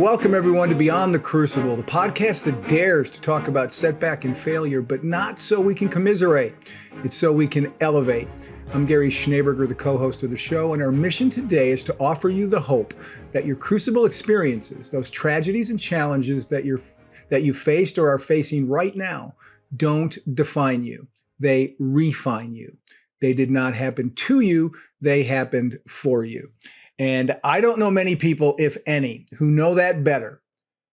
welcome everyone to Beyond the Crucible, the podcast that dares to talk about setback and failure, but not so we can commiserate. It's so we can elevate. I'm Gary Schneeberger, the co-host of the show, and our mission today is to offer you the hope that your Crucible experiences, those tragedies and challenges that you faced or are facing right now, don't define you. They refine you. They did not happen to you, they happened for you. And I don't know many people, if any, who know that better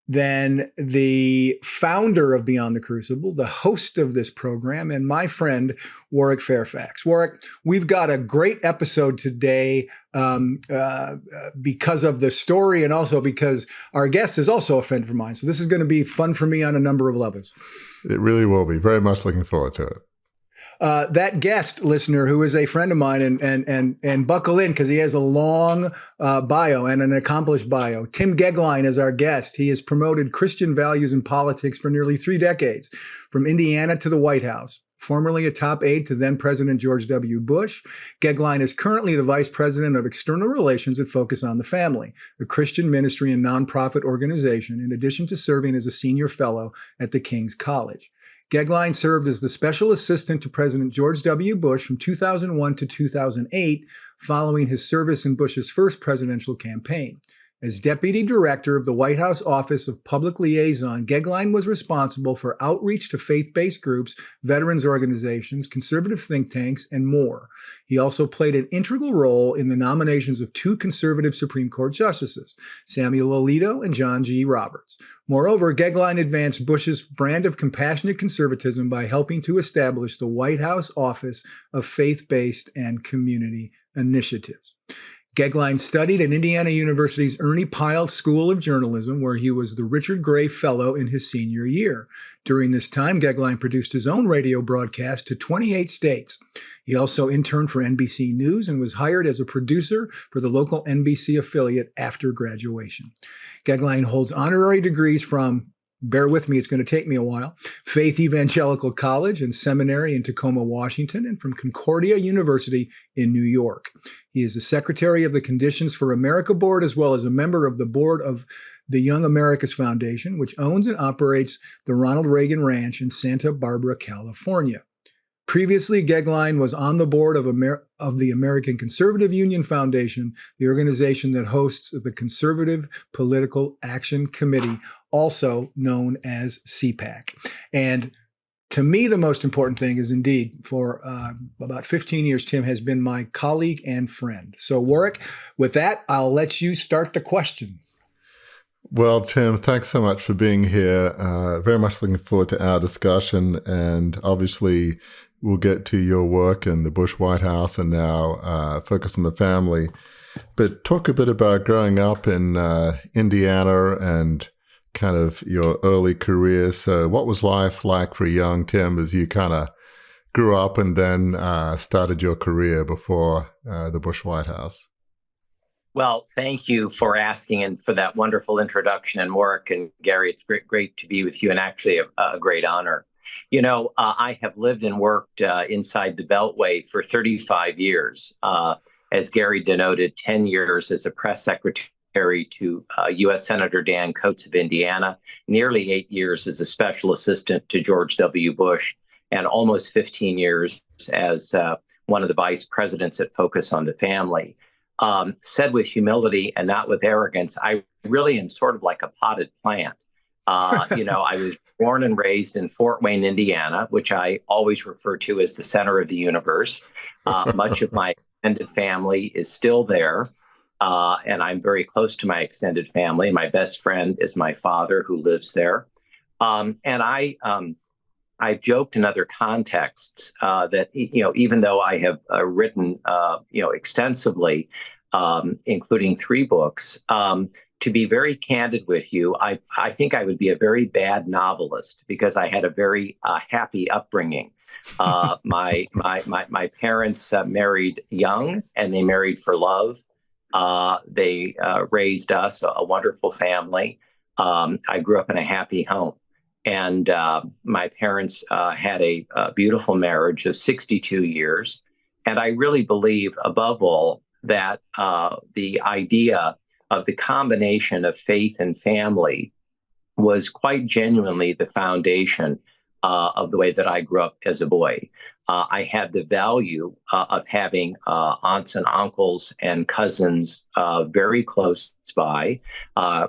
than the founder of Beyond the Crucible, the host of this program, and my friend, Warwick Fairfax. Warwick, we've got a great episode today because of the story and also because our guest is also a friend of mine. So this is going to be fun for me on a number of levels. It really will be. Very much looking forward to it. That guest listener who is a friend of mine and buckle in because he has a long bio and an accomplished bio. Tim Goeglein is our guest. He has promoted Christian values in politics for nearly 3 decades, from Indiana to the White House. Formerly a top aide to then President George W. Bush, Goeglein is currently the Vice President of External Relations at Focus on the Family, a Christian ministry and nonprofit organization, in addition to serving as a senior fellow at the King's College. Goeglein served as the special assistant to President George W. Bush from 2001 to 2008, following his service in Bush's first presidential campaign. As deputy director of the White House Office of Public Liaison, Goeglein was responsible for outreach to faith-based groups, veterans organizations, conservative think tanks, and more. He also played an integral role in the nominations of 2 conservative Supreme Court justices, Samuel Alito and John G. Roberts. Moreover, Goeglein advanced Bush's brand of compassionate conservatism by helping to establish the White House Office of Faith-Based and Community Initiatives. Goeglein studied at Indiana University's Ernie Pyle School of Journalism, where he was the Richard Gray Fellow in his senior year. During this time, Goeglein produced his own radio broadcast to 28 states. He also interned for NBC News and was hired as a producer for the local NBC affiliate after graduation. Goeglein holds honorary degrees from, bear with me, it's going to take me a while, Faith Evangelical College and Seminary in Tacoma, Washington, and from Concordia University in New York. He is the secretary of the Conditions for America Board, as well as a member of the board of the Young Americas Foundation, which owns and operates the Ronald Reagan Ranch in Santa Barbara, California. Previously, Goeglein was on the board of the American Conservative Union Foundation, the organization that hosts the Conservative Political Action Committee, also known as CPAC. And to me, the most important thing is indeed, for about 15 years, Tim has been my colleague and friend. So, Warwick, with that, I'll let you start the questions. Well, Tim, thanks so much for being here. Very much looking forward to our discussion. And obviously, we'll get to your work in the Bush White House and now Focus on the Family. But talk a bit about growing up in Indiana and kind of your early career. So what was life like for young Tim as you kind of grew up and then started your career before the Bush White House? Well, thank you for asking and for that wonderful introduction. And Warwick and Gary, it's great to be with you, and actually a great honor. You know, I have lived and worked inside the Beltway for 35 years. As Gary denoted, 10 years as a press secretary to U.S. Senator Dan Coates of Indiana, nearly 8 years as a special assistant to George W. Bush, and almost 15 years as one of the vice presidents at Focus on the Family. Said with humility and not with arrogance, I really am sort of like a potted plant. I was born and raised in Fort Wayne, Indiana, which I always refer to as the center of the universe. Much of my extended family is still there, and I'm very close to my extended family. My best friend is my father, who lives there. And I've joked in other contexts that, even though I have written, extensively, including 3 books, to be very candid with you, I think I would be a very bad novelist because I had a very happy upbringing. My parents married young, and they married for love. They raised us, a wonderful family. I grew up in a happy home. And my parents had a beautiful marriage of 62 years. And I really believe, above all, that the idea the combination of faith and family was quite genuinely the foundation of the way that I grew up as a boy. I had the value of having aunts and uncles and cousins very close by,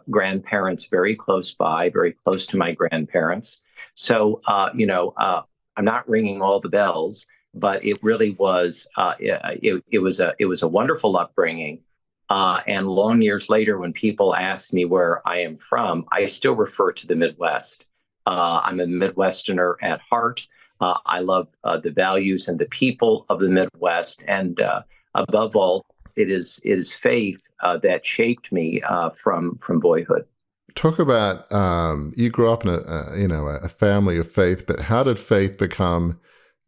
grandparents very close by, very close to my grandparents. So, I'm not ringing all the bells, but it really was it was a wonderful upbringing. And long years later, when people ask me where I am from, I still refer to the Midwest. I'm a Midwesterner at heart. I love the values and the people of the Midwest, and above all, it is faith that shaped me from boyhood. Talk about you grew up in a family of faith, but how did faith become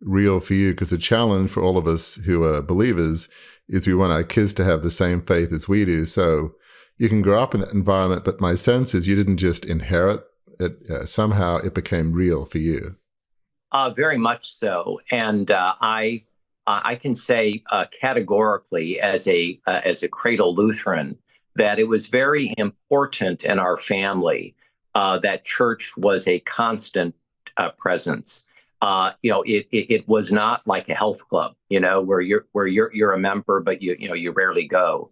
real for you? Because the challenge for all of us who are believers is we want our kids to have the same faith as we do. So you can grow up in that environment, but my sense is you didn't just inherit it. Somehow it became real for you. Very much so, and I can say categorically as a cradle Lutheran that it was very important in our family that church was a constant presence. It was not like a health club, where you're a member, but you rarely go.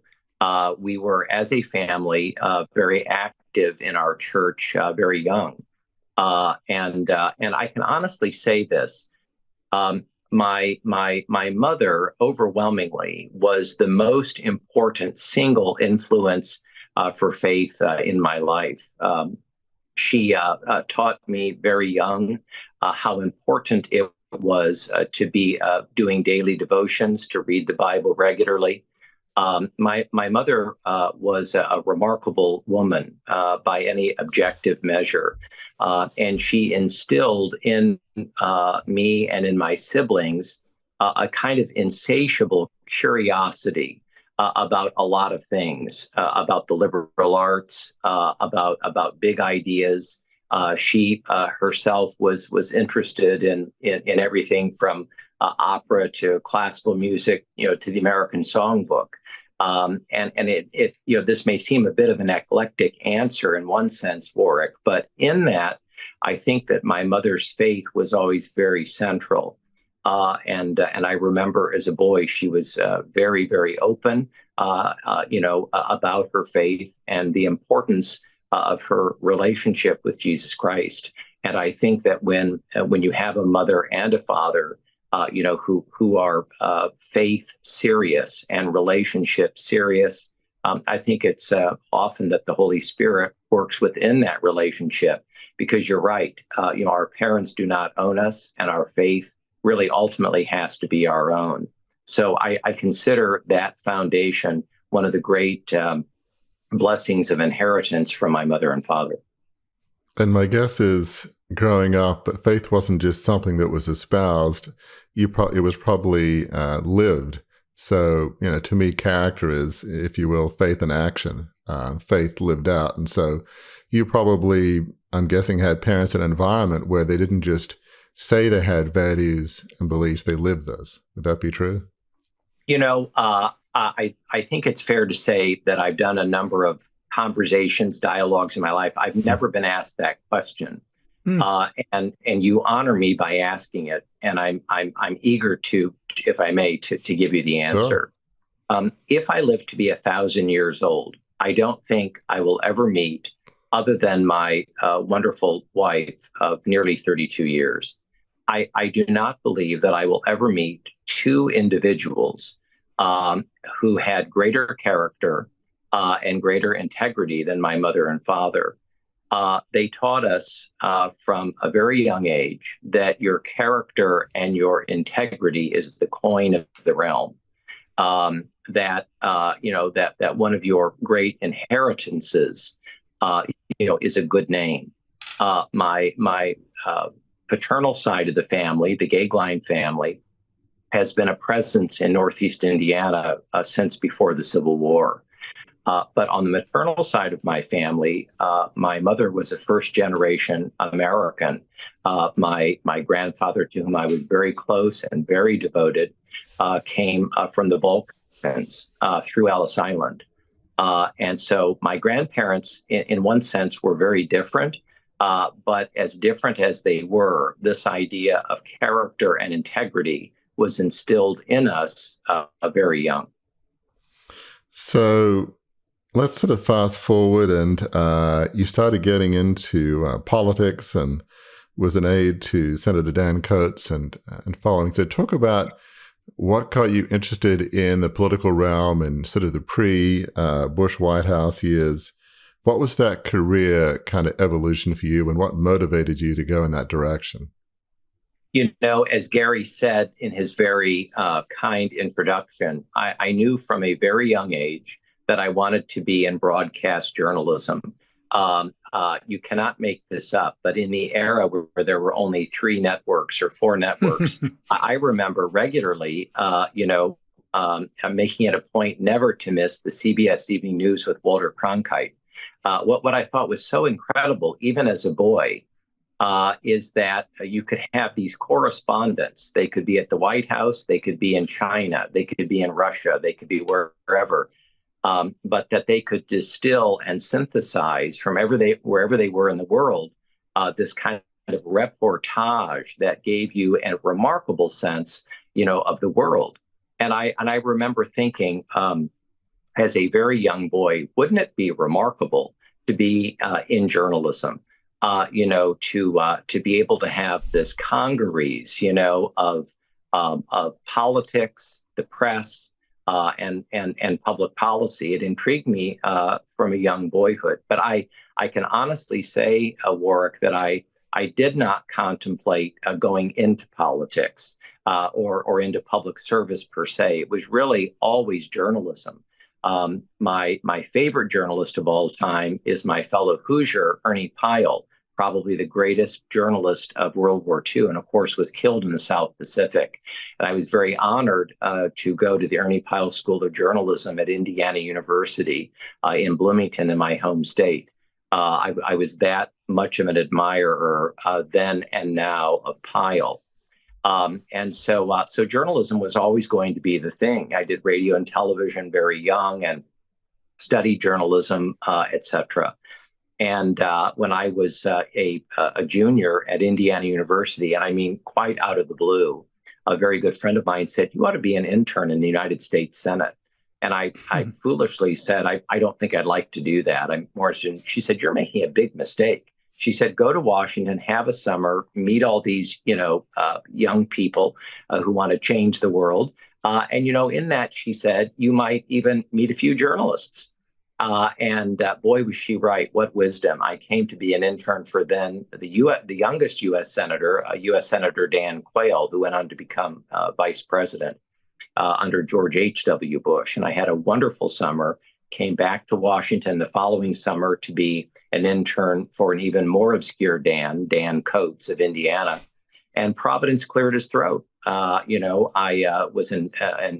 We were, as a family, very active in our church, very young, and I can honestly say this: my mother overwhelmingly was the most important single influence for faith in my life. She taught me very young how important it was to be doing daily devotions, to read the Bible regularly. My mother was a remarkable woman by any objective measure, and she instilled in me and in my siblings a kind of insatiable curiosity about a lot of things, about the liberal arts, about big ideas. She herself was interested in everything from opera to classical music, to the American songbook. This may seem a bit of an eclectic answer in one sense, Warwick, but in that, I think that my mother's faith was always very central. And I remember as a boy, she was very, very open, about her faith and the importance of her relationship with Jesus Christ. And I think that when you have a mother and a father, who are faith serious and relationship serious, I think it's often that the Holy Spirit works within that relationship, because you're right. Our parents do not own us, and our faith really ultimately has to be our own. So I consider that foundation one of the great blessings of inheritance from my mother and father. And my guess is, growing up, faith wasn't just something that was espoused. It was probably lived. So, to me, character is, if you will, faith in action, faith lived out. And so you probably, I'm guessing, had parents in an environment where they didn't just say they had values and beliefs, they lived those. Would that be true? I think it's fair to say that I've done a number of conversations, dialogues in my life. I've never been asked that question. And you honor me by asking it, and I'm eager to, if I may, to give you the answer. Sure. If I live to be 1,000 years old, I don't think I will ever meet, other than my wonderful wife of nearly 32 years. I do not believe that I will ever meet two individuals who had greater character and greater integrity than my mother and father. They taught us from a very young age that your character and your integrity is the coin of the realm. That one of your great inheritances, is a good name. My paternal side of the family, the Goeglein family, has been a presence in Northeast Indiana since before the Civil War. But on the maternal side of my family, my mother was a first-generation American. My grandfather, to whom I was very close and very devoted, came from the Balkans through Ellis Island. And so my grandparents, in one sense, were very different. But as different as they were, this idea of character and integrity was instilled in us very young. So let's sort of fast forward, and you started getting into politics and was an aide to Senator Dan Coates and following. So talk about what got you interested in the political realm and sort of the pre-Bush White House years. What was that career kind of evolution for you, and what motivated you to go in that direction? You know, as Gary said in his very kind introduction, I knew from a very young age that I wanted to be in broadcast journalism. You cannot make this up, but in the era where there were only 3 networks or 4 networks, I remember regularly, making it a point never to miss the CBS Evening News with Walter Cronkite. What I thought was so incredible, even as a boy, is that you could have these correspondents. They could be at the White House, they could be in China, they could be in Russia, they could be wherever, but that they could distill and synthesize from wherever they were in the world, this kind of reportage that gave you a remarkable sense, of the world. And I remember thinking, as a very young boy, wouldn't it be remarkable to be in journalism? To be able to have this congeries, of politics, the press, and public policy. It intrigued me from a young boyhood. But I can honestly say, Warwick, that I did not contemplate going into politics or into public service per se. It was really always journalism. My favorite journalist of all time is my fellow Hoosier, Ernie Pyle, probably the greatest journalist of World War II, and of course was killed in the South Pacific. And I was very honored to go to the Ernie Pyle School of Journalism at Indiana University in Bloomington, in my home state. I was that much of an admirer then and now of Pyle. So journalism was always going to be the thing. I did radio and television very young and studied journalism, et cetera. And when I was a junior at Indiana University, and I mean quite out of the blue, a very good friend of mine said, "You ought to be an intern in the United States Senate." And I foolishly said, I don't think I'd like to do that. I'm more interested. She said, "You're making a big mistake." She said, "Go to Washington, have a summer, meet all these, young people who want to change the world. And in that," she said, "you might even meet a few journalists." Boy, was she right. What wisdom. I came to be an intern for then the youngest U.S. Senator, U.S. Senator Dan Quayle, who went on to become vice president under George H.W. Bush. And I had a wonderful summer, came back to Washington the following summer to be an intern for an even more obscure Dan Coates of Indiana. And Providence cleared his throat. I was an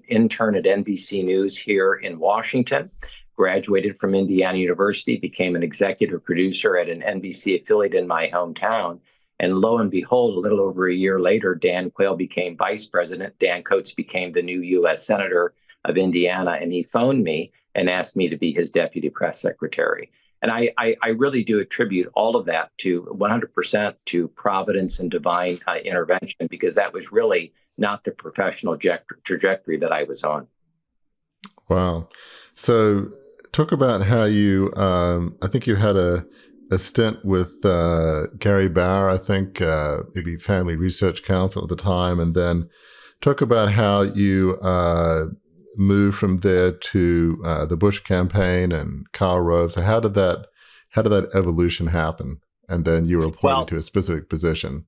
intern at NBC News here in Washington, graduated from Indiana University, became an executive producer at an NBC affiliate in my hometown. And lo and behold, a little over a year later, Dan Quayle became vice president. Dan Coates became the new U.S. Senator of Indiana. And he phoned me and asked me to be his deputy press secretary. And I really do attribute all of that to 100% to providence and divine intervention, because that was really not the professional trajectory that I was on. Wow. So talk about how you, I think you had a stint with Gary Bauer, I think, maybe Family Research Council at the time, and then talk about how you moved from there to the Bush campaign and Karl Rove. So how did that evolution happen? And then you were appointed to a specific position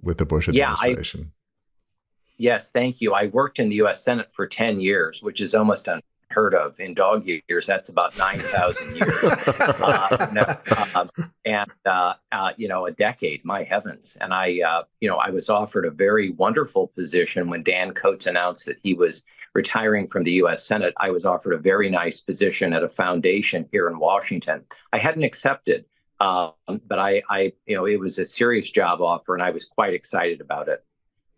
with the Bush administration. Yes, thank you. I worked in the U.S. Senate for 10 years, which is almost unheard of. In dog years, that's about 9,000 years. A decade, my heavens. And I was offered a very wonderful position when Dan Coates announced that he was retiring from the U.S. Senate. I was offered a very nice position at a foundation here in Washington. I hadn't accepted, but it was a serious job offer, and I was quite excited about it.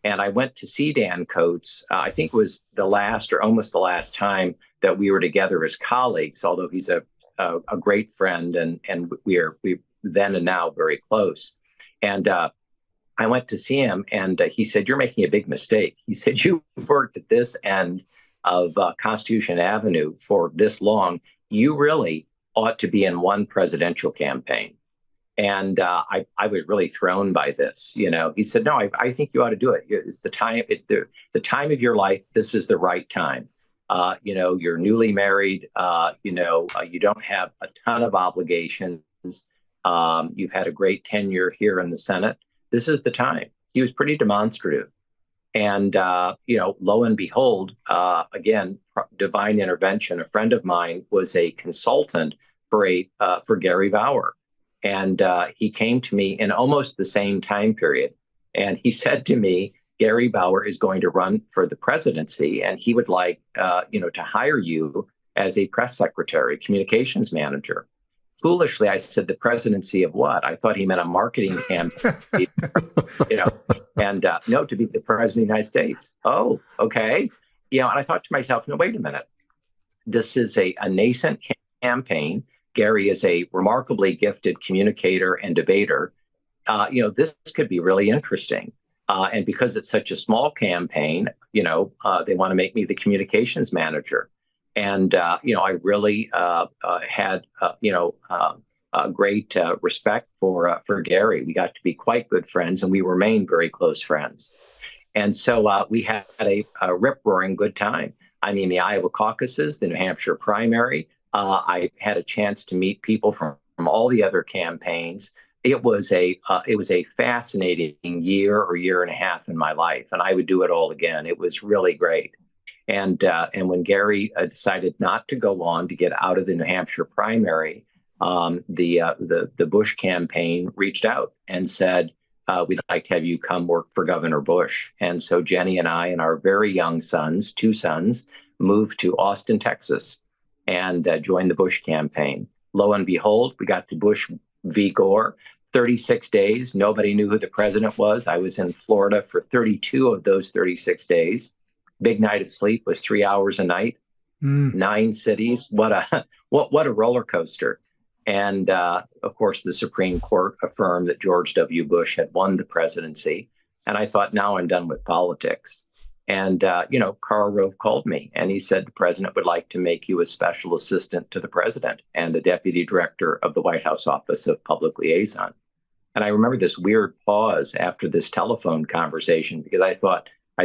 And I went to see Dan Coates. I think it was the last or almost the last time that we were together as colleagues, although he's a great friend, and we then and now very close. And I went to see him, and he said, "You're making a big mistake." He said, "You've worked at this end of Constitution Avenue for this long. You really ought to be in one presidential campaign." And I was really thrown by this. He said, "No, I think you ought to do it. It's the time. It's the time of your life. This is the right time. You're newly married. You don't have a ton of obligations. You've had a great tenure here in the Senate. This is the time." He was pretty demonstrative. And, lo and behold, again, divine intervention. A friend of mine was a consultant for Gary Bauer. And he came to me in almost the same time period. And he said to me, "Gary Bauer is going to run for the presidency, and he would like, to hire you as a press secretary, communications manager." Foolishly, I said, "The presidency of what?" I thought he meant a marketing campaign, and no, to be the president of the United States. Oh, okay. And I thought to myself, no, wait a minute. This is a nascent campaign. Gary is a remarkably gifted communicator and debater. This could be really interesting. And because it's such a small campaign, they want to make me the communications manager. And, I really had, a great respect for Gary. We got to be quite good friends, and we remain very close friends. And so we had a rip-roaring good time. I mean, the Iowa caucuses, the New Hampshire primary. I had a chance to meet people from all the other campaigns. It was a fascinating year or year and a half in my life, and I would do it all again. It was really great. And when Gary decided not to go on to get out of the New Hampshire primary, the Bush campaign reached out and said, "We'd like to have you come work for Governor Bush." And so Jenny and I and our very young sons, 2 sons, moved to Austin, Texas, and joined the Bush campaign. Lo and behold, we got to Bush v. Gore. 36 days. Nobody knew who the president was. I was in Florida for 32 of those 36 days. Big night of sleep was 3 hours a night, 9 cities. What a roller coaster. And of course, the Supreme Court affirmed that George W. Bush had won the presidency. And I thought, now I'm done with politics. And, Karl Rove called me and he said, "The president would like to make you a special assistant to the president and the deputy director of the White House Office of Public Liaison." And I remember this weird pause after this telephone conversation, because I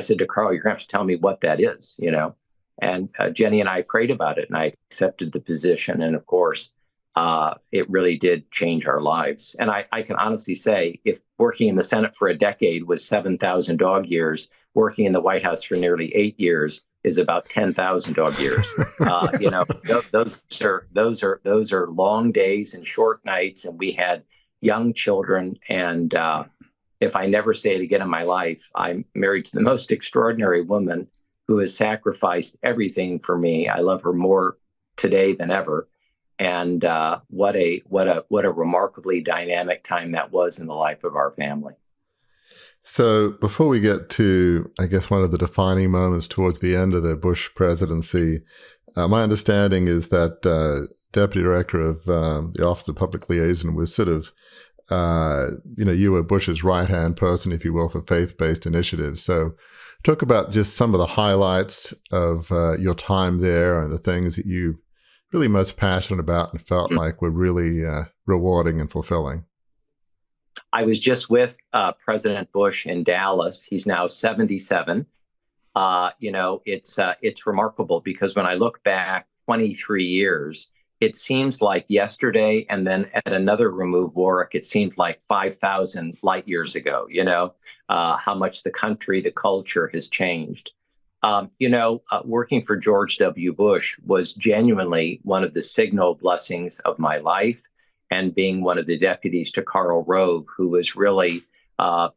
said to Karl, "You're going to have to tell me what that is, And Jenny and I prayed about it, and I accepted the position. And of course, it really did change our lives. And I can honestly say, if working in the Senate for a decade was 7,000 dog years, working in the White House for nearly 8 years is about 10,000 dog years. Those are long days and short nights, and we had young children. And if I never say it again in my life, I'm married to the most extraordinary woman who has sacrificed everything for me. I love her more today than ever. And what a remarkably dynamic time that was in the life of our family. So before we get to, I guess, one of the defining moments towards the end of the Bush presidency, my understanding is that Deputy Director of the Office of Public Liaison was sort of, you were Bush's right-hand person, if you will, for faith-based initiatives. So talk about just some of the highlights of your time there and the things that you really most passionate about and felt like were really rewarding and fulfilling. I was just with President Bush in Dallas. He's now 77. It's remarkable, because when I look back 23 years, it seems like yesterday, and then at another remove, Warwick, it seems like 5,000 light years ago, how much the country, the culture has changed. Working for George W. Bush was genuinely one of the signal blessings of my life, and being one of the deputies to Karl Rove, who was really, a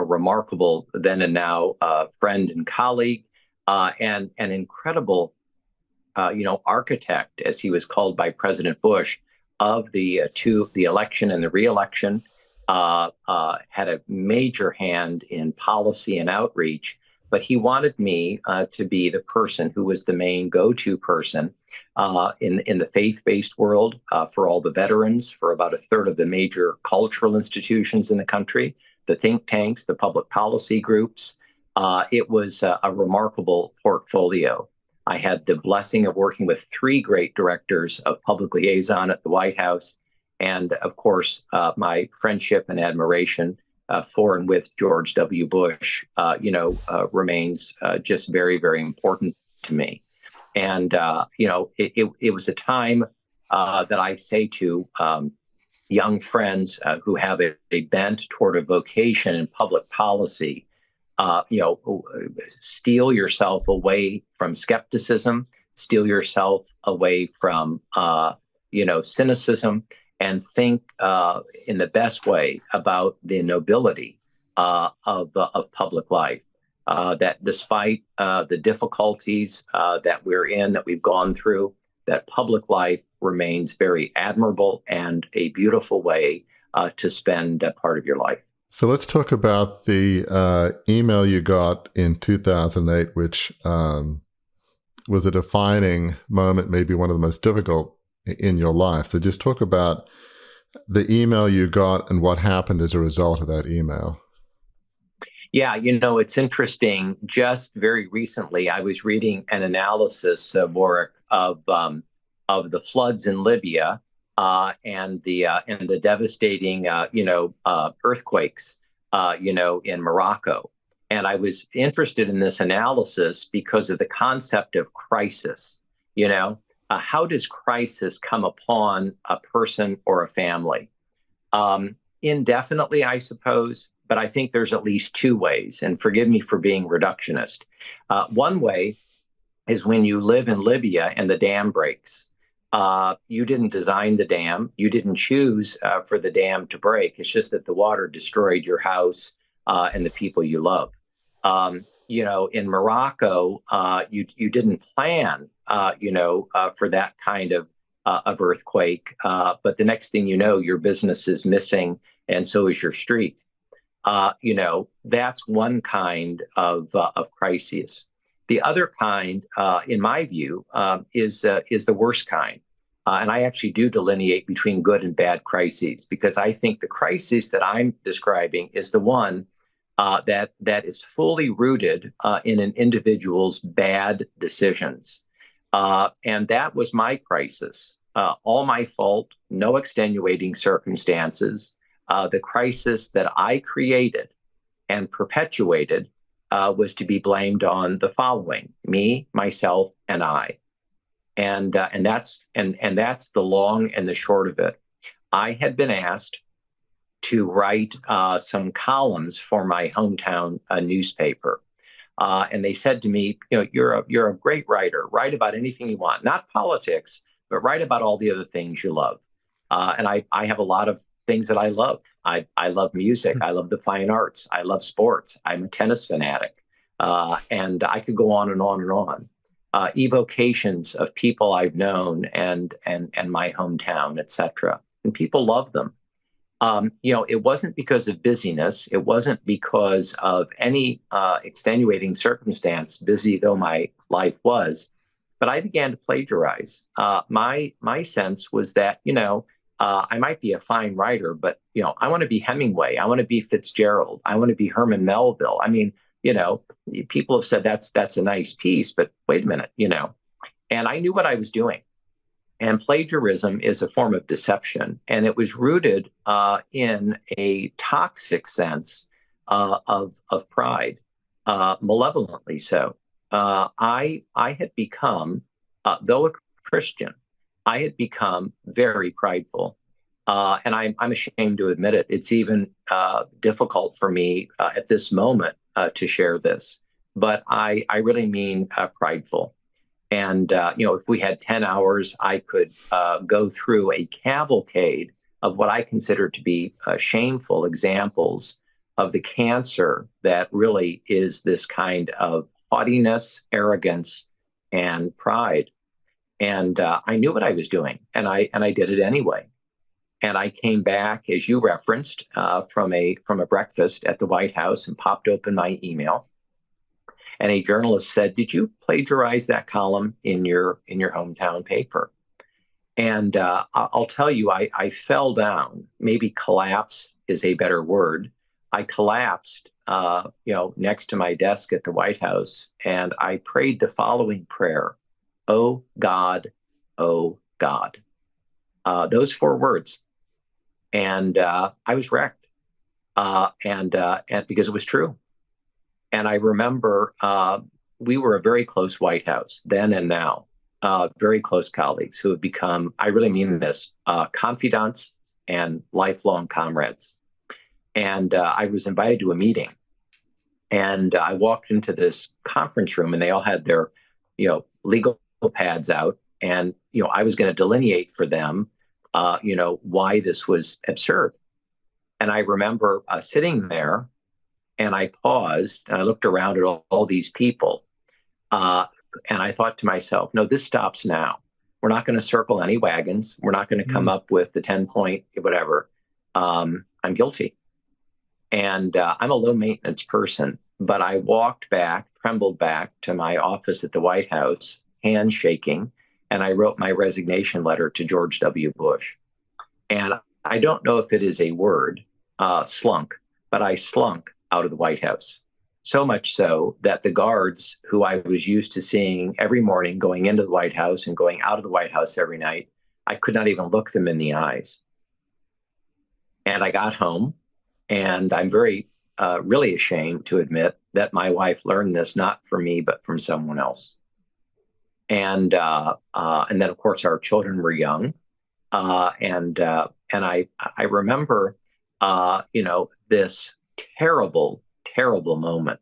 remarkable then and now friend and colleague, and an incredible, architect, as he was called by President Bush, of the election and the reelection. had a major hand in policy and outreach, but he wanted me to be the person who was the main go-to person in the faith-based world for all the veterans, for about a third of the major cultural institutions in the country, the think tanks, the public policy groups. It was a remarkable portfolio. I had the blessing of working with three great directors of public liaison at the White House. And of course, my friendship and admiration for and with George W. Bush, remains just very, very important to me. And, it was a time that I say to young friends who have a bent toward a vocation in public policy, steal yourself away from skepticism, steal yourself away from, cynicism, and think in the best way about the nobility of public life. That despite the difficulties that we're in, that we've gone through, that public life remains very admirable and a beautiful way to spend a part of your life. So let's talk about the email you got in 2008, which was a defining moment, maybe one of the most difficult in your life. So just talk about the email you got and what happened as a result of that email. Yeah, it's interesting. Just very recently, I was reading an analysis, Warwick, of the floods in Libya and the devastating, earthquakes, in Morocco. And I was interested in this analysis because of the concept of crisis. How does crisis come upon a person or a family? Indefinitely, I suppose, but I think there's at least two ways, and forgive me for being reductionist. One way is when you live in Libya and the dam breaks. You didn't design the dam. You didn't choose for the dam to break. It's just that the water destroyed your house and the people you love. In Morocco, you didn't plan, for that kind of earthquake. But the next thing you know, your business is missing, and so is your street. That's one kind of crises. The kind kind, in my view, is the worst kind. And I actually do delineate between good and bad crises, because I think the crisis that I'm describing is the one that is fully rooted in an individual's bad decisions. And that was my crisis. All my fault, no extenuating circumstances. The crisis that I created and perpetuated was to be blamed on the following: me, myself, and I. And that's the long and the short of it. I had been asked to write some columns for my hometown newspaper. And they said to me, you're a great writer. Write about anything you want, not politics, but write about all the other things you love. And I have a lot of things that I love. I love music. I love the fine arts. I love sports. I'm a tennis fanatic. And I could go on and on and on. Evocations of people I've known and my hometown, etc. And people love them. It wasn't because of busyness. It wasn't because of any extenuating circumstance, busy though my life was. But I began to plagiarize. My sense was that, I might be a fine writer, but, I want to be Hemingway. I want to be Fitzgerald. I want to be Herman Melville. I mean, people have said that's a nice piece, but wait a minute, and I knew what I was doing. And plagiarism is a form of deception, and it was rooted in a toxic sense of pride, malevolently so. I had become, though a Christian, I had become very prideful, and I'm ashamed to admit it. It's even difficult for me at this moment to share this, but I really mean prideful. And, if we had 10 hours, I could go through a cavalcade of what I consider to be shameful examples of the cancer that really is this kind of haughtiness, arrogance, and pride. And I knew what I was doing, and I did it anyway. And I came back, as you referenced, from a breakfast at the White House and popped open my email. And a journalist said, "Did you plagiarize that column in your hometown paper?" And I'll tell you, I fell down. Maybe collapse is a better word. I collapsed, next to my desk at the White House, and I prayed the following prayer: "Oh God, oh God." Those 4 words, and I was wrecked, and because it was true. And I remember we were a very close White House then and now, very close colleagues who have become, I really mean this, confidants and lifelong comrades. And I was invited to a meeting, and I walked into this conference room, and they all had their, legal pads out, and I was going to delineate for them, why this was absurd. And I remember sitting there, and I paused, and I looked around at all these people, and I thought to myself, no, this stops now. We're not going to circle any wagons. We're not going to come up with the 10-point whatever. I'm guilty. And I'm a low maintenance person, but I walked back, trembled back to my office at the White House, hands shaking, and I wrote my resignation letter to George W. Bush. And I don't know if it is a word, slunk, but I slunk out of the White House. So much so that the guards who I was used to seeing every morning going into the White House and going out of the White House every night, I could not even look them in the eyes. And I got home, and I'm very, really ashamed to admit that my wife learned this not from me, but from someone else. And then, of course, our children were young. And I remember, this terrible, terrible moment.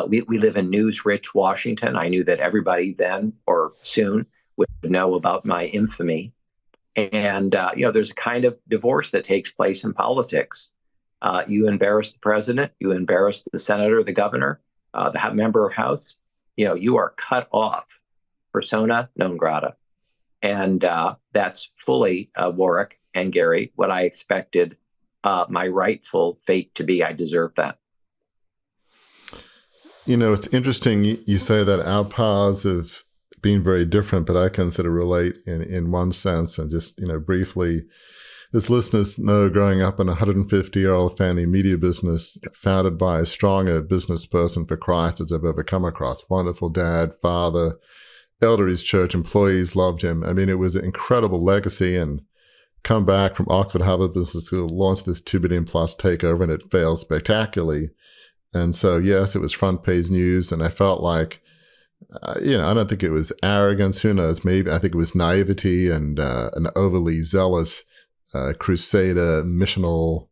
We live in news-rich Washington. I knew that everybody then or soon would know about my infamy. And, there's a kind of divorce that takes place in politics. You embarrass the president, you embarrass the senator, the governor, the member of House, you are cut off, persona non grata. And that's fully, Warwick and Gary, what I expected my rightful fate to be. I deserve that. It's interesting you say that our paths have been very different, but I can sort of relate in one sense. And just, briefly, as listeners know, growing up in a 150-year-old family media business founded by as strong a business person for Christ as I've ever come across. Wonderful dad, father, elder of his church, employees loved him. I mean, it was an incredible legacy, and come back from Oxford Harvard Business School, launched this $2 billion plus takeover, and it failed spectacularly. And so, yes, it was front page news, and I felt like, I don't think it was arrogance. Who knows? Maybe I think it was naivety and an overly zealous crusader, missional.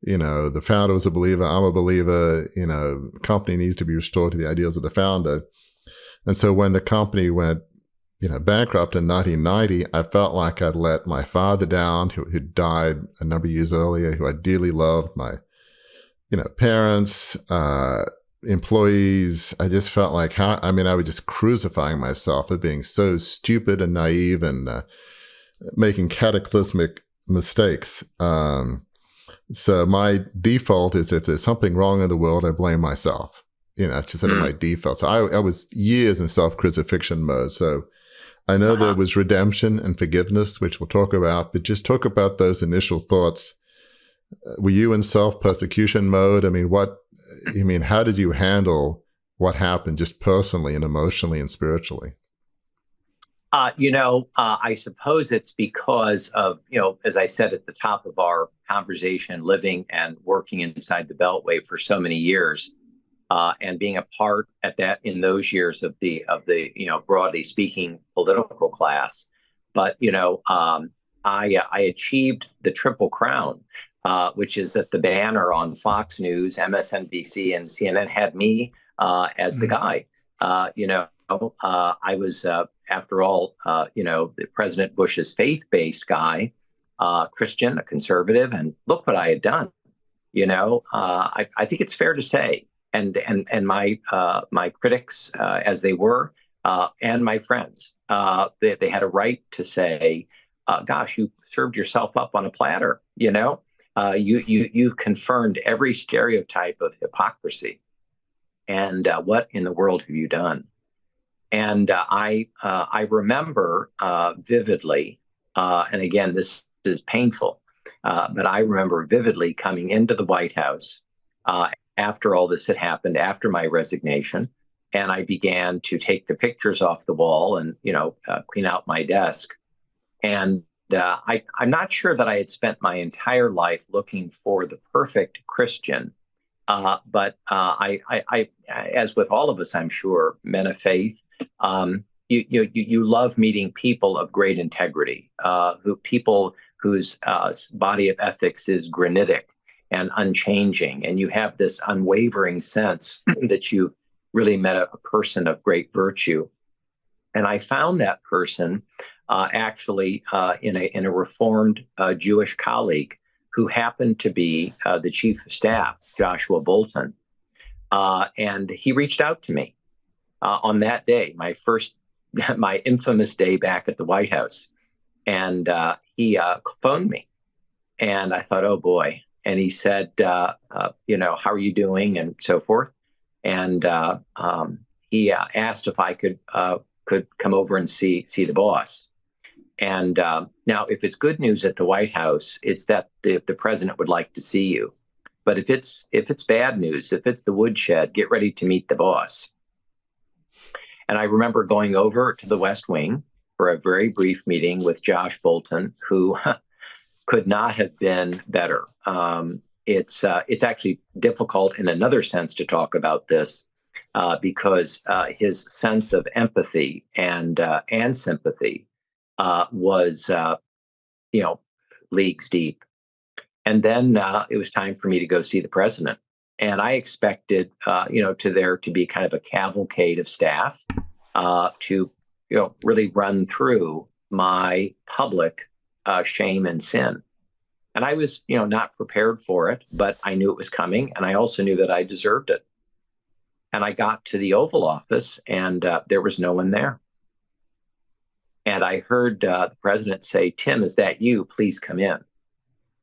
The founder was a believer. I'm a believer. Company needs to be restored to the ideals of the founder. And so when the company went, bankrupt in 1990, I felt like I'd let my father down, who died a number of years earlier, who I dearly loved, my, parents, employees. I just felt like I was just crucifying myself for being so stupid and naive and making cataclysmic mistakes. So my default is, if there's something wrong in the world, I blame myself. That's just sort of my default. So I was years in self-crucifixion mode. So I know there was redemption and forgiveness, which we'll talk about, but just talk about those initial thoughts. Were you in self-persecution mode? How did you handle what happened just personally and emotionally and spiritually? I suppose it's because of, as I said at the top of our conversation, living and working inside the Beltway for so many years, and being a part in those years of the broadly speaking political class. But I achieved the Triple Crown, which is that the banner on Fox News, MSNBC, and CNN had me as the guy. I was, after all, the President Bush's faith-based guy, Christian, a conservative, and look what I had done. I think it's fair to say, and my critics, as they were, and my friends, they had a right to say, gosh, you served yourself up on a platter, you know? You confirmed every stereotype of hypocrisy. And what in the world have you done? And I remember vividly, and again, this is painful, but I remember vividly coming into the White House after all this had happened, after my resignation, and I began to take the pictures off the wall and clean out my desk. And I'm not sure that I had spent my entire life looking for the perfect Christian. But as with all of us, I'm sure, men of faith, you love meeting people of great integrity, people whose body of ethics is granitic and unchanging, and you have this unwavering sense that you really met a person of great virtue. And I found that person actually in a reformed Jewish colleague who happened to be the chief of staff, Joshua Bolten. And he reached out to me on that day, my infamous day back at the White House. And he phoned me. And I thought, oh boy. And he said, how are you doing? And so forth. And he asked if I could come over and see the boss. And now, if it's good news at the White House, it's that the president would like to see you. But if it's bad news, if it's the woodshed, get ready to meet the boss. And I remember going over to the West Wing for a very brief meeting with Josh Bolten, who could not have been better. It's actually difficult in another sense to talk about this because his sense of empathy and sympathy was leagues deep. And then it was time for me to go see the president. And I expected, there to be kind of a cavalcade of staff to, really run through my public shame and sin. And I was, not prepared for it, but I knew it was coming. And I also knew that I deserved it. And I got to the Oval Office and there was no one there. And I heard the president say, "Tim, is that you? Please come in."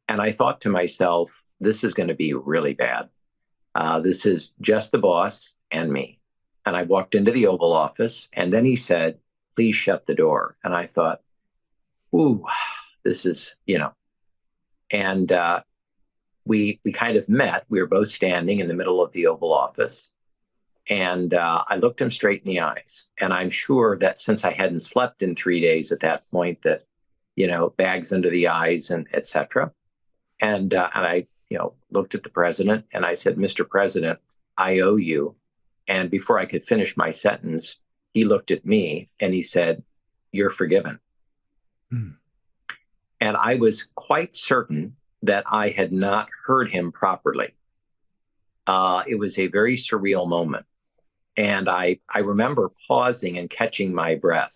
And I thought to myself, this is going to be really bad. This is just the boss and me. And I walked into the Oval Office and then he said, "Please shut the door." And I thought, ooh, this is, and we kind of met. We were both standing in the middle of the Oval Office. And I looked him straight in the eyes. And I'm sure that since I hadn't slept in 3 days at that point, that, bags under the eyes and et cetera. And I, looked at the president and I said, "Mr. President, I owe you." And before I could finish my sentence, he looked at me and he said, "You're forgiven." Hmm. And I was quite certain that I had not heard him properly. It was a very surreal moment. And I remember pausing and catching my breath.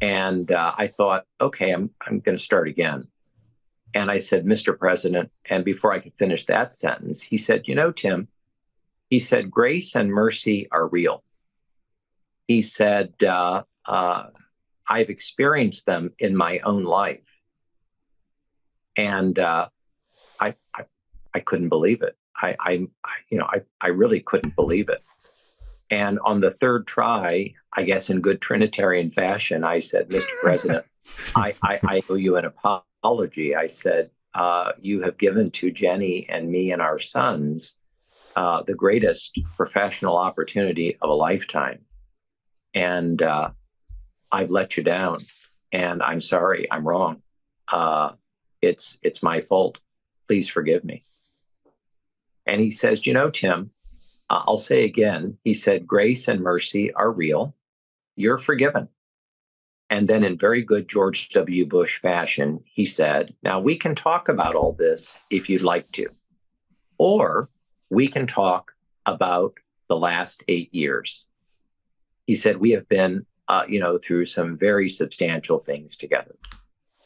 And I thought, okay, I'm going to start again. And I said, "Mr. President," and before I could finish that sentence, he said, "Tim," he said, "grace and mercy are real." He said, "I've experienced them in my own life." And I couldn't believe it. I really couldn't believe it. And on the third try, I guess in good Trinitarian fashion, I said, "Mr. President, I owe you an apology." I said, "You have given to Jenny and me and our sons the greatest professional opportunity of a lifetime. And I've let you down. And I'm sorry, I'm wrong. It's my fault. Please forgive me." And he says, "Tim, I'll say again," he said, "grace and mercy are real. You're forgiven." And then in very good George W. Bush fashion, he said, "Now we can talk about all this if you'd like to, or we can talk about the last 8 years." He said, "We have been, through some very substantial things together."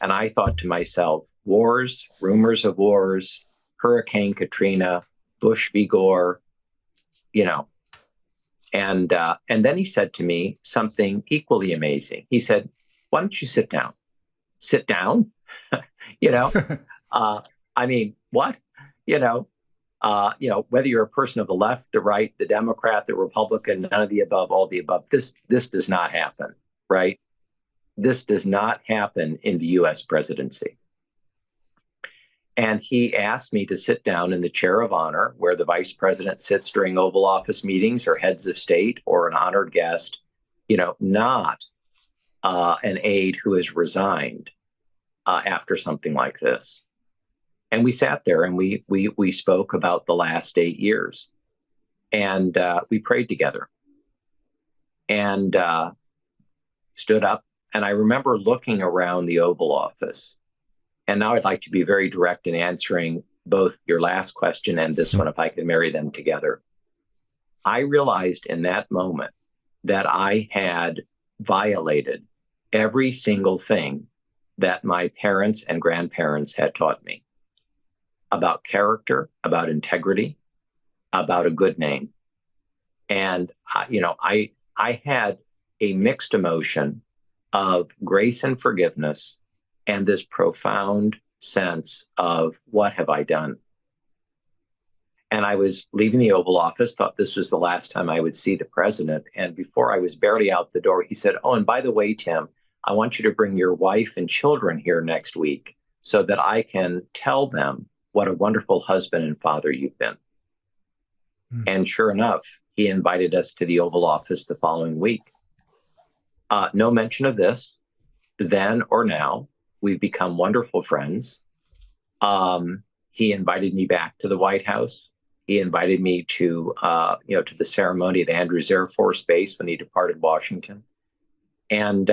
And I thought to myself, wars, rumors of wars, Hurricane Katrina, Bush v. Gore, and then he said to me something equally amazing. He said, "Why don't you sit down?" sit down, you know, I mean, what, whether you're a person of the left, the right, the Democrat, the Republican, none of the above, all the above, this does not happen, right? This does not happen in the U.S. presidency. And he asked me to sit down in the chair of honor where the vice president sits during Oval Office meetings or heads of state or an honored guest, not an aide who has resigned after something like this. And we sat there and we spoke about the last 8 years, and we prayed together and stood up. And I remember looking around the Oval Office. And now I'd like to be very direct in answering both your last question and this one, if I can marry them together. I realized in that moment that I had violated every single thing that my parents and grandparents had taught me about character, about integrity, about a good name. And, I had a mixed emotion of grace and forgiveness and this profound sense of what have I done? And I was leaving the Oval Office, thought this was the last time I would see the president. And before I was barely out the door, he said, "Oh, and by the way, Tim, I want you to bring your wife and children here next week so that I can tell them what a wonderful husband and father you've been." And sure enough, he invited us to the Oval Office the following week. No mention of this then or now. We've become wonderful friends. He invited me back to the White House. He invited me to the ceremony at Andrews Air Force Base when he departed Washington. And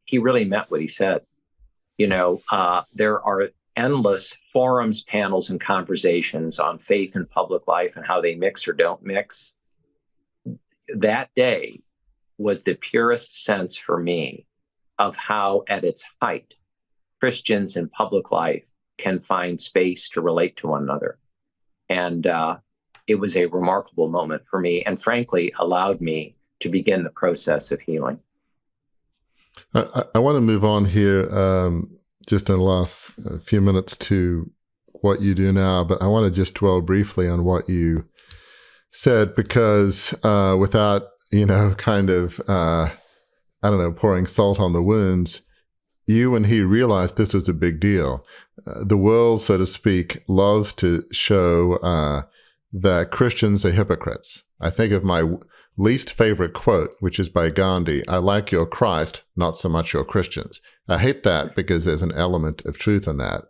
he really meant what he said. There are endless forums, panels, and conversations on faith and public life and how they mix or don't mix. That day was the purest sense for me of how, at its height, Christians in public life can find space to relate to one another. And it was a remarkable moment for me, and frankly, allowed me to begin the process of healing. I want to move on here just in the last few minutes to what you do now, but I want to just dwell briefly on what you said, because without, pouring salt on the wounds, you and he realized this was a big deal. The world, so to speak, loves to show that Christians are hypocrites. I think of my least favorite quote, which is by Gandhi: "I like your Christ, not so much your Christians." I hate that because there's an element of truth in that.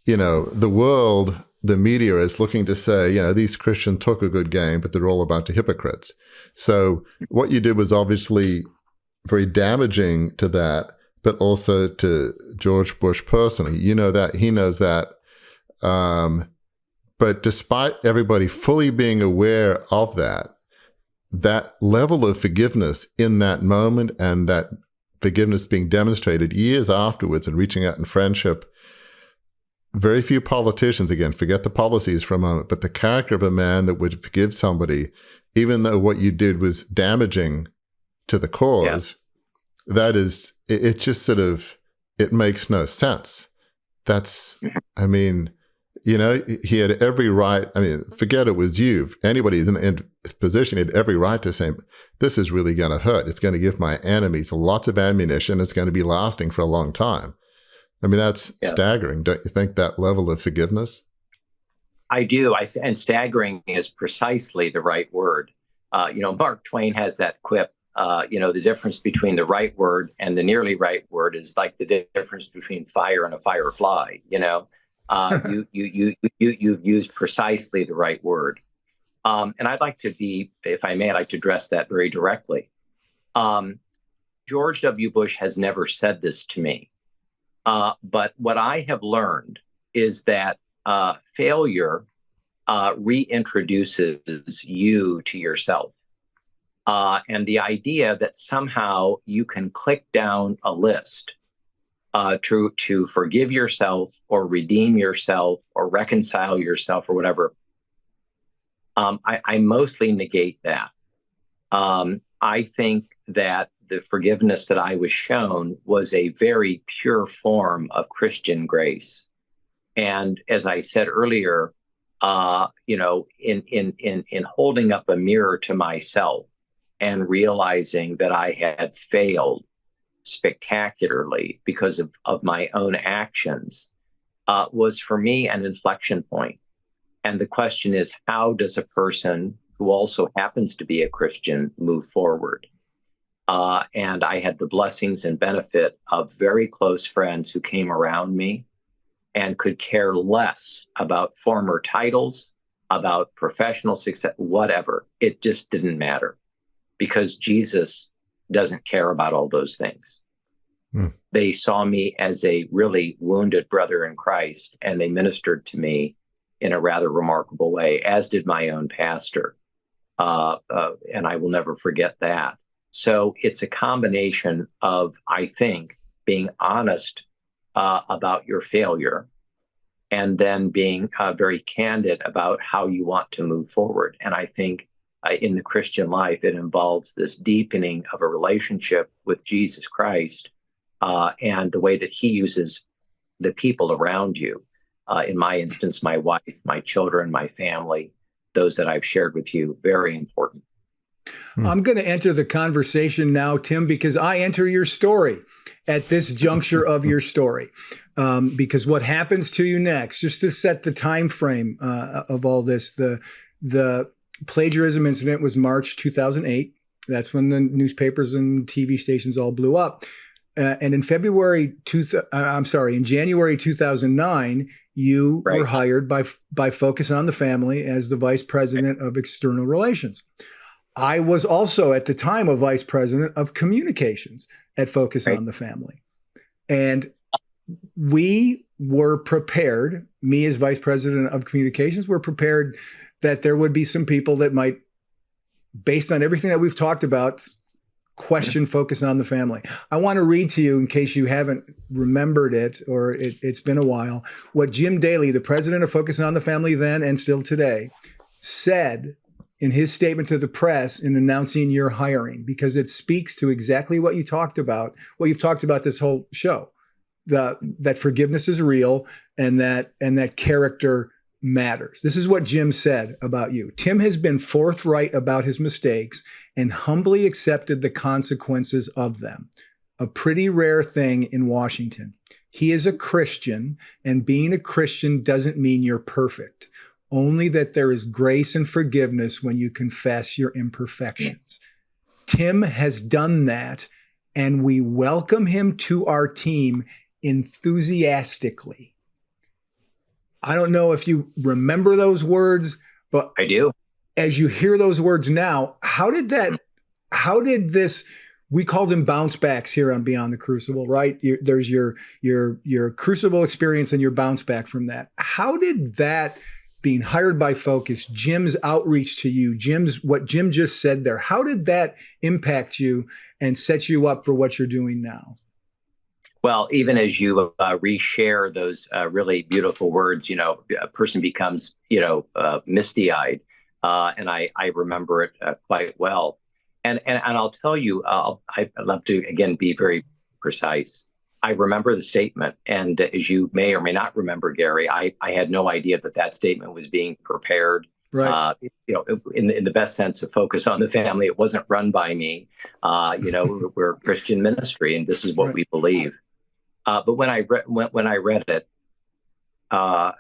The world, the media is looking to say, these Christians took a good game, but they're all a bunch of hypocrites. So what you did was obviously very damaging to that, but also to George Bush personally. You know that, he knows that. But despite everybody fully being aware of that level of forgiveness in that moment, and that forgiveness being demonstrated years afterwards and reaching out in friendship, very few politicians, again, forget the policies for a moment, but the character of a man that would forgive somebody, even though what you did was damaging to the cause, that is, it just sort of, it makes no sense. That's, he had every right. Forget it was you. Anybody in his position had every right to say, this is really going to hurt. It's going to give my enemies lots of ammunition. It's going to be lasting for a long time. That's staggering. Don't you think, that level of forgiveness? I do. And staggering is precisely the right word. Mark Twain has that quip, the difference between the right word and the nearly right word is like the difference between fire and a firefly. You've used precisely the right word. And I'd like to if I may, I'd like to address that very directly. George W. Bush has never said this to me. But what I have learned is that failure reintroduces you to yourself. And the idea that somehow you can click down a list to forgive yourself or redeem yourself or reconcile yourself or whatever, I mostly negate that. I think that the forgiveness that I was shown was a very pure form of Christian grace. And as I said earlier, in holding up a mirror to myself and realizing that I had failed spectacularly because of my own actions, was for me an inflection point. And the question is, how does a person who also happens to be a Christian move forward? And I had the blessings and benefit of very close friends who came around me and could care less about former titles, about professional success, whatever. It just didn't matter, because Jesus doesn't care about all those things. They saw me as a really wounded brother in Christ, and they ministered to me in a rather remarkable way, as did my own pastor. And I will never forget that. So it's a combination of, I think, being honest about your failure, and then being very candid about how you want to move forward. And I think in the Christian life, it involves this deepening of a relationship with Jesus Christ, and the way that he uses the people around you. In my instance, my wife, my children, my family, those that I've shared with you, very important. I'm going to enter the conversation now, Tim, because I enter your story at this juncture of your story. Because what happens to you next, just to set the time frame of all this, the plagiarism incident was March 2008. That's when the newspapers and TV stations all blew up. And in in January 2009, you were hired by Focus on the Family as the vice president of external relations. I was also at the time a vice president of communications at Focus on the Family. And we were prepared, me as vice president of communications, were prepared that there would be some people that might, based on everything that we've talked about, question Focus on the Family. I want to read to you, in case you haven't remembered it, or it's been a while, what Jim Daly, the president of Focus on the Family then and still today, said in his statement to the press in announcing your hiring, because it speaks to exactly what you talked about, what you've talked about this whole show, that forgiveness is real, and that character matters. This is what Jim said about you. Tim has been forthright about his mistakes and humbly accepted the consequences of them. A pretty rare thing in Washington. He is a Christian, and being a Christian doesn't mean you're perfect. Only that there is grace and forgiveness when you confess your imperfections. Tim has done that, and we welcome him to our team enthusiastically. I don't know if you remember those words, but I do. As you hear those words now, how did this, we call them bounce backs here on Beyond the Crucible, right? There's your Crucible experience and your bounce back from that. How did that, being hired by Focus, Jim's outreach to you, what Jim just said there, how did that impact you and set you up for what you're doing now? Well, even as you reshare those really beautiful words, a person becomes, misty-eyed, and I remember it quite well. And I'll tell you, I'd love to again be very precise. I remember the statement, and as you may or may not remember, Gary, I had no idea that statement was being prepared. Right. In the best sense of Focus on the Family, it wasn't run by me. We're a Christian ministry, and this is what we believe. But when I read it, I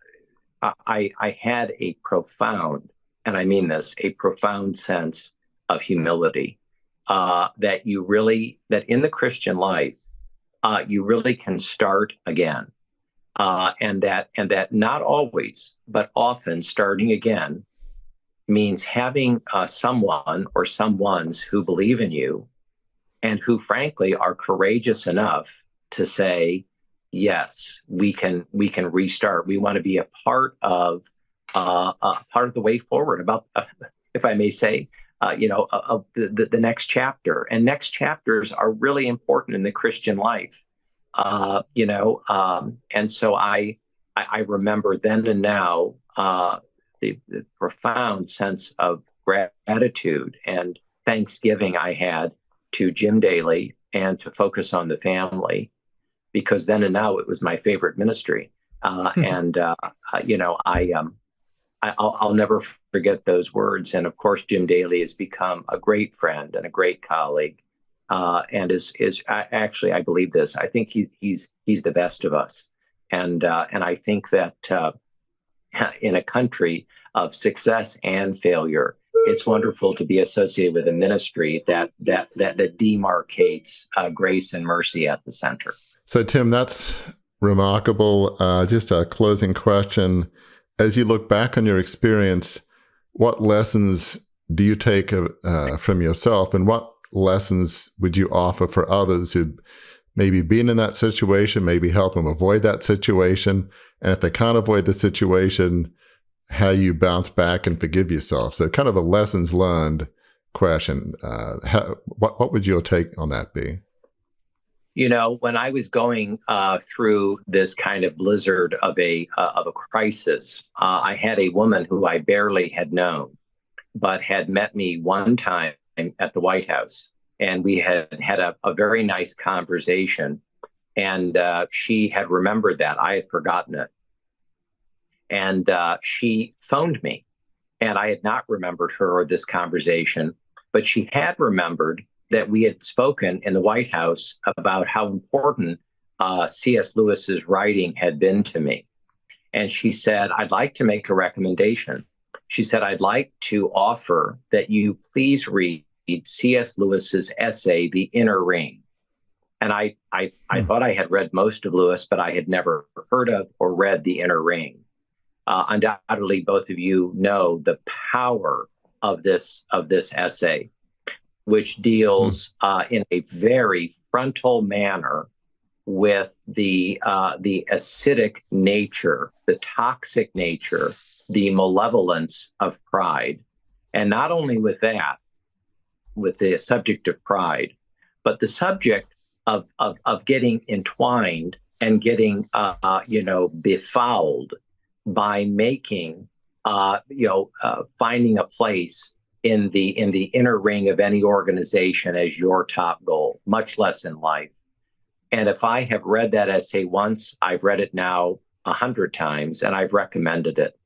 had a profound, and I mean this, a profound sense of humility, that in the Christian life, you really can start again, and that not always, but often starting again means having someone or someones who believe in you, and who frankly are courageous enough to say, yes, we can restart. We want to be a part of the way forward, about, if I may say, of the next chapter. And next chapters are really important in the Christian life, and so I remember then and now the profound sense of gratitude and thanksgiving I had to Jim Daly and to Focus on the Family, because then and now it was my favorite ministry. I'll never forget those words. And of course, Jim Daly has become a great friend and a great colleague, and is actually, I believe this. I think he's the best of us, and I think that in a country of success and failure, it's wonderful to be associated with a ministry that demarcates grace and mercy at the center. So, Tim, that's remarkable. Just a closing question. As you look back on your experience, what lessons do you take from yourself, and what lessons would you offer for others who maybe been in that situation, maybe help them avoid that situation? And if they can't avoid the situation, how you bounce back and forgive yourself? So kind of a lessons learned question. What would your take on that be? You know, when I was going through this kind of blizzard of a crisis, I had a woman who I barely had known, but had met me one time at the White House, and we had a very nice conversation. And she had remembered that I had forgotten it, and she phoned me, and I had not remembered her or this conversation, but she had remembered that we had spoken in the White House about how important C.S. Lewis's writing had been to me. And she said, I'd like to make a recommendation. She said, I'd like to offer that you please read C.S. Lewis's essay, The Inner Ring. And I thought I had read most of Lewis, but I had never heard of or read The Inner Ring. Undoubtedly, both of you know the power of this essay, which deals in a very frontal manner with the acidic nature, the toxic nature, the malevolence of pride. And not only with that, with the subject of pride, but the subject of getting entwined and getting befouled by making finding a place in the inner ring of any organization as your top goal, much less in life. And if I have read that essay once, I've read it now 100 times, and I've recommended it.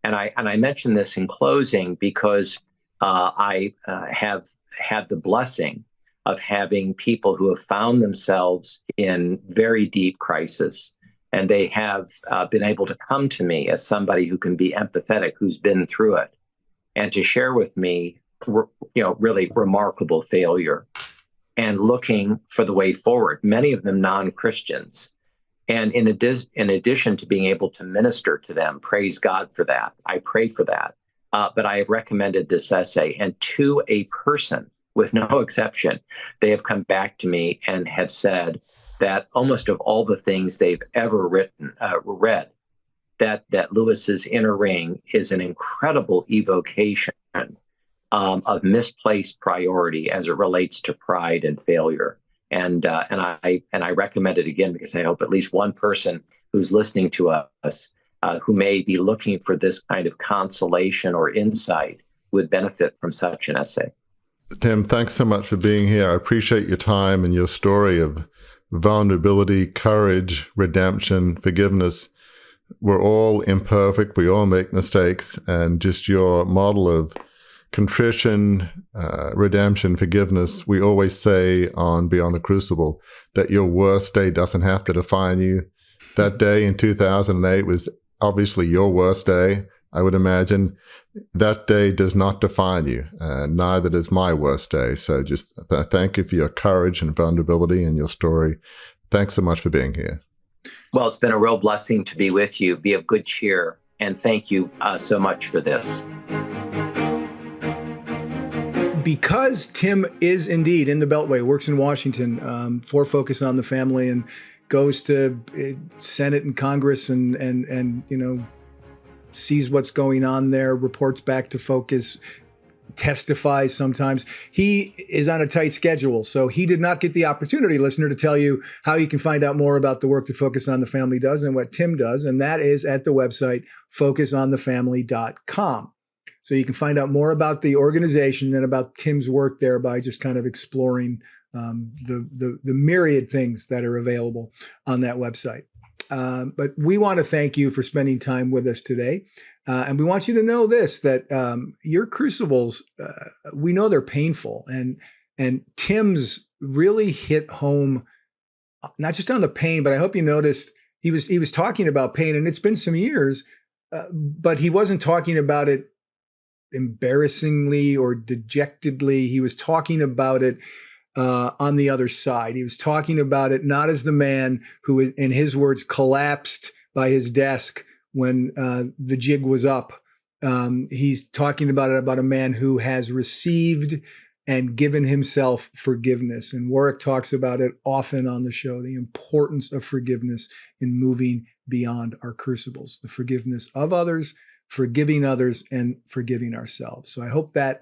And I mention this in closing because I have had the blessing of having people who have found themselves in very deep crisis, and they have been able to come to me as somebody who can be empathetic, who's been through it, and to share with me, really remarkable failure and looking for the way forward, many of them non-Christians. And in addition to being able to minister to them, praise God for that, I pray for that. But I have recommended this essay, and to a person, with no exception, they have come back to me and have said that almost of all the things they've ever read, that Lewis's Inner Ring is an incredible evocation of misplaced priority as it relates to pride and failure. And I recommend it again because I hope at least one person who's listening to us who may be looking for this kind of consolation or insight would benefit from such an essay. Tim, thanks so much for being here. I appreciate your time and your story of vulnerability, courage, redemption, forgiveness. We're all imperfect. We all make mistakes. And just your model of contrition, redemption, forgiveness. We always say on Beyond the Crucible that your worst day doesn't have to define you. That day in 2008 was obviously your worst day, I would imagine. That day does not define you, and neither does my worst day. So just thank you for your courage and vulnerability and your story. Thanks so much for being here. Well, it's been a real blessing to be with you. Be of good cheer. And thank you so much for this. Because Tim is indeed in the Beltway, works in Washington for Focus on the Family, and goes to Senate and Congress and sees what's going on there, reports back to Focus, testifies sometimes. He is on a tight schedule, so he did not get the opportunity, listener, to tell you how you can find out more about the work that Focus on the Family does and what Tim does, and that is at the website focusonthefamily.com. So you can find out more about the organization and about Tim's work there by just kind of exploring the myriad things that are available on that website. But we want to thank you for spending time with us today. And we want you to know this, that your crucibles, we know they're painful. And Tim's really hit home, not just on the pain, but I hope you noticed he was talking about pain, and it's been some years, but he wasn't talking about it embarrassingly or dejectedly. He was talking about it on the other side. He was talking about it not as the man who, in his words, collapsed by his desk when the jig was up. He's talking about a man who has received and given himself forgiveness. And Warwick talks about it often on the show, the importance of forgiveness in moving beyond our crucibles, the forgiveness of others, forgiving others, and forgiving ourselves. So I hope that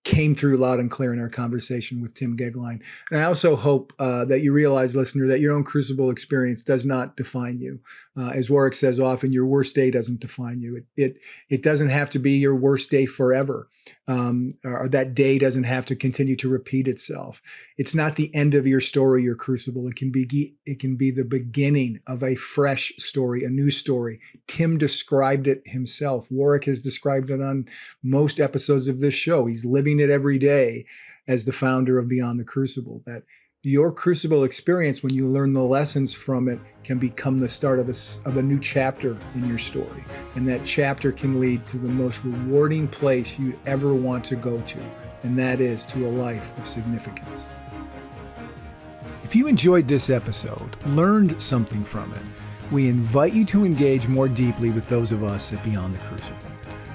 came through loud and clear in our conversation with Tim Goeglein. And I also hope that you realize, listener, that your own crucible experience does not define you. As Warwick says often, your worst day doesn't define you. It doesn't have to be your worst day forever, or that day doesn't have to continue to repeat itself. It's not the end of your story, your crucible. It can be the beginning of a fresh story, a new story. Tim described it himself. Warwick has described it on most episodes of this show. He's living it every day as the founder of Beyond the Crucible, that your crucible experience, when you learn the lessons from it, can become the start of a new chapter in your story. And that chapter can lead to the most rewarding place you'd ever want to go to, and that is to a life of significance. If you enjoyed this episode, learned something from it, we invite you to engage more deeply with those of us at Beyond the Crucible.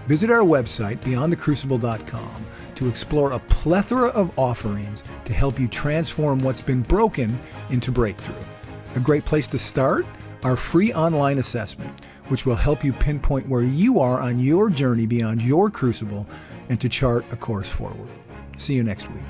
Visit our website, beyondthecrucible.com, to explore a plethora of offerings to help you transform what's been broken into breakthrough. A great place to start? Our free online assessment, which will help you pinpoint where you are on your journey beyond your crucible and to chart a course forward. See you next week.